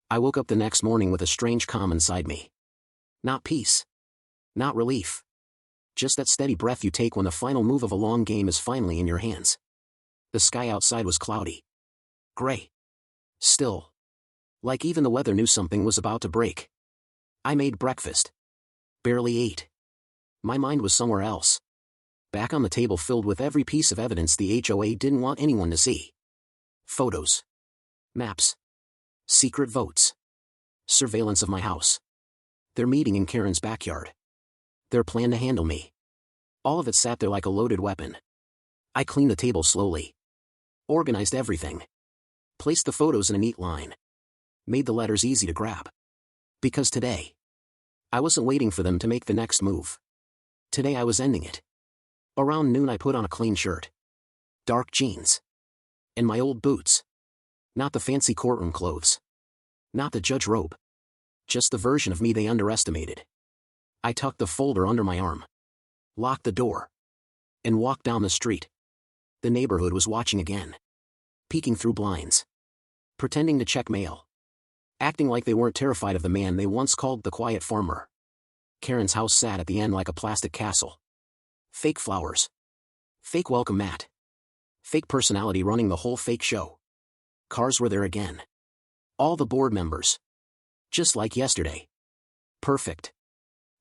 I woke up the next morning with a strange calm inside me. Not peace. Not relief. Just that steady breath you take when the final move of a long game is finally in your hands. The sky outside was cloudy. Gray. Still. Like even the weather knew something was about to break. I made breakfast. Barely ate. My mind was somewhere else. Back on the table filled with every piece of evidence the HOA didn't want anyone to see. Photos. Maps. Secret votes. Surveillance of my house. Their meeting in Karen's backyard. Their plan to handle me. All of it sat there like a loaded weapon. I cleaned the table slowly. Organized everything. Placed the photos in a neat line. Made the letters easy to grab. Because today, I wasn't waiting for them to make the next move. Today I was ending it. Around noon I put on a clean shirt. Dark jeans. And my old boots. Not the fancy courtroom clothes. Not the judge robe. Just the version of me they underestimated. I tucked the folder under my arm. Locked the door. And walked down the street. The neighborhood was watching again. Peeking through blinds. Pretending to check mail. Acting like they weren't terrified of the man they once called the quiet farmer. Karen's house sat at the end like a plastic castle. Fake flowers. Fake welcome mat. Fake personality running the whole fake show. Cars were there again. All the board members. Just like yesterday. Perfect.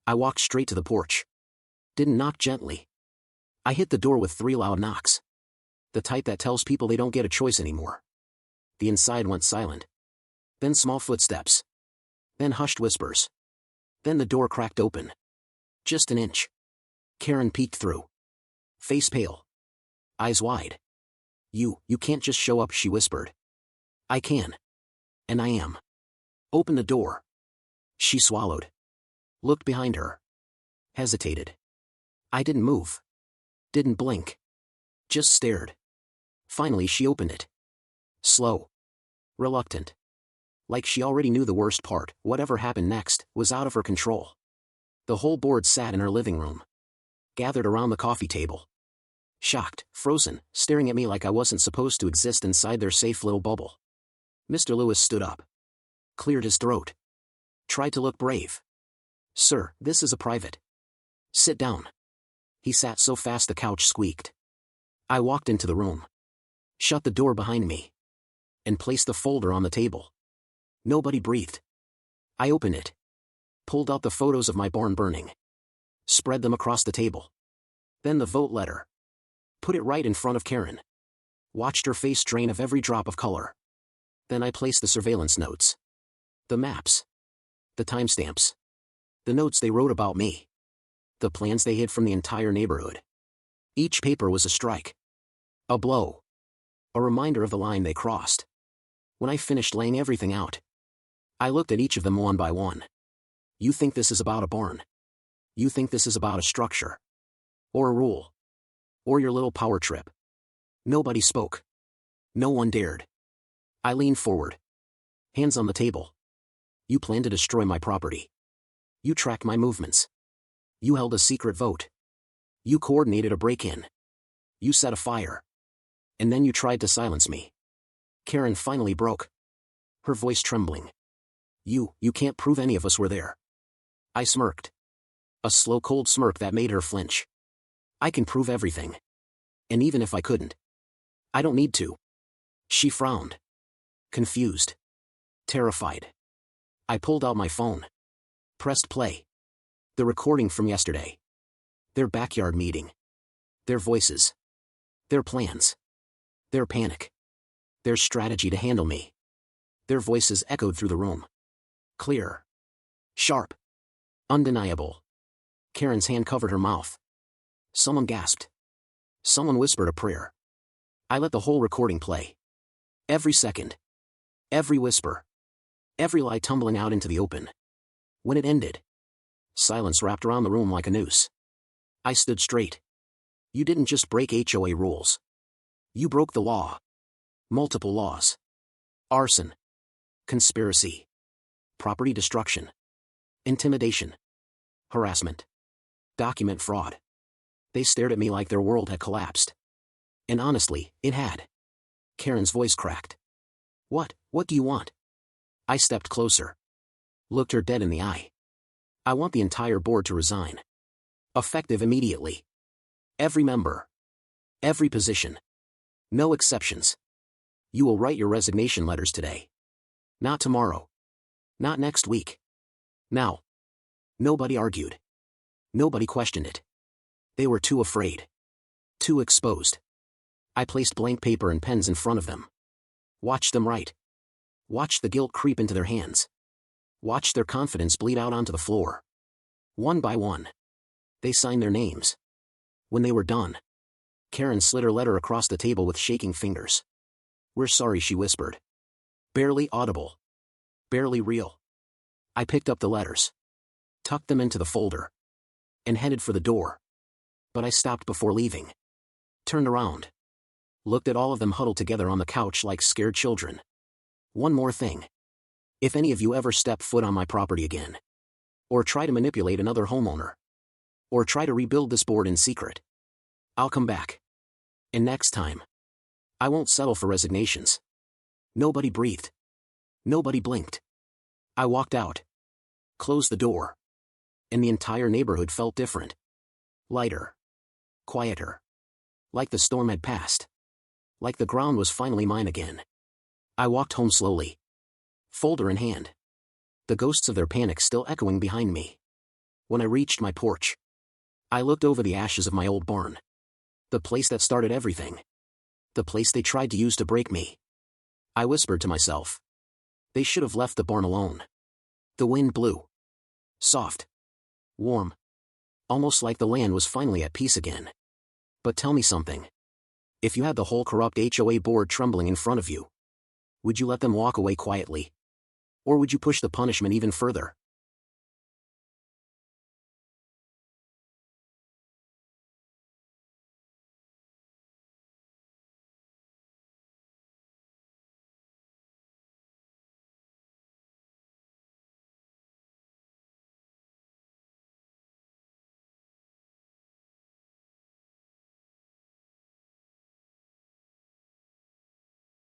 I walked straight to the porch. Didn't knock gently. I hit the door with 3 loud knocks. The type that tells people they don't get a choice anymore. The inside went silent. Then small footsteps. Then hushed whispers. Then the door cracked open. Just an inch. Karen peeked through. Face pale. Eyes wide. You can't just show up, she whispered. I can. And I am. Open the door. She swallowed. Looked behind her. Hesitated. I didn't move. Didn't blink. Just stared. Finally she opened it. Slow. Reluctant. Like she already knew the worst part, whatever happened next, was out of her control. The whole board sat in her living room. Gathered around the coffee table. Shocked, frozen, staring at me like I wasn't supposed to exist inside their safe little bubble. Mr. Lewis stood up. Cleared his throat. Tried to look brave. Sir, this is a private. Sit down. He sat so fast the couch squeaked. I walked into the room. Shut the door behind me. And placed the folder on the table. Nobody breathed. I opened it. Pulled out the photos of my barn burning. Spread them across the table. Then the vote letter. Put it right in front of Karen. Watched her face drain of every drop of color. Then I placed the surveillance notes. The maps. The timestamps. The notes they wrote about me. The plans they hid from the entire neighborhood. Each paper was a strike. A blow. A reminder of the line they crossed. When I finished laying everything out, I looked at each of them one by one. You think this is about a barn? You think this is about a structure? Or a rule? Or your little power trip? Nobody spoke. No one dared. I leaned forward. Hands on the table. You planned to destroy my property. You tracked my movements. You held a secret vote. You coordinated a break-in. You set a fire. And then you tried to silence me. Karen finally broke. Her voice trembling. You can't prove any of us were there. I smirked. A slow cold smirk that made her flinch. I can prove everything. And even if I couldn't, I don't need to. She frowned. Confused. Terrified. I pulled out my phone. Pressed play. The recording from yesterday. Their backyard meeting. Their voices. Their plans. Their panic. Their strategy to handle me. Their voices echoed through the room. Clear. Sharp. Undeniable. Karen's hand covered her mouth. Someone gasped. Someone whispered a prayer. I let the whole recording play. Every second. Every whisper. Every lie tumbling out into the open. When it ended, silence wrapped around the room like a noose. I stood straight. You didn't just break HOA rules. You broke the law. Multiple laws. Arson. Conspiracy. Property destruction. Intimidation. Harassment. Document fraud. They stared at me like their world had collapsed. And honestly, it had. Karen's voice cracked. What do you want? I stepped closer. Looked her dead in the eye. I want the entire board to resign. Effective immediately. Every member. Every position. No exceptions. You will write your resignation letters today. Not tomorrow. Not next week. Now. Nobody argued. Nobody questioned it. They were too afraid. Too exposed. I placed blank paper and pens in front of them. Watched them write. Watched the guilt creep into their hands. Watched their confidence bleed out onto the floor. One by one. They signed their names. When they were done, Karen slid her letter across the table with shaking fingers. We're sorry, she whispered. Barely audible. Barely real. I picked up the letters. Tucked them into the folder. And headed for the door. But I stopped before leaving. Turned around. Looked at all of them huddled together on the couch like scared children. One more thing. If any of you ever step foot on my property again, or try to manipulate another homeowner, or try to rebuild this board in secret, I'll come back. And next time, I won't settle for resignations. Nobody breathed. Nobody blinked. I walked out. Closed the door. And the entire neighborhood felt different. Lighter. Quieter. Like the storm had passed. Like the ground was finally mine again. I walked home slowly. Folder in hand. The ghosts of their panic still echoing behind me. When I reached my porch, I looked over the ashes of my old barn. The place that started everything. The place they tried to use to break me. I whispered to myself. They should have left the barn alone. The wind blew. Soft. Warm. Almost like the land was finally at peace again. But tell me something. If you had the whole corrupt HOA board trembling in front of you, would you let them walk away quietly? Or would you push the punishment even further?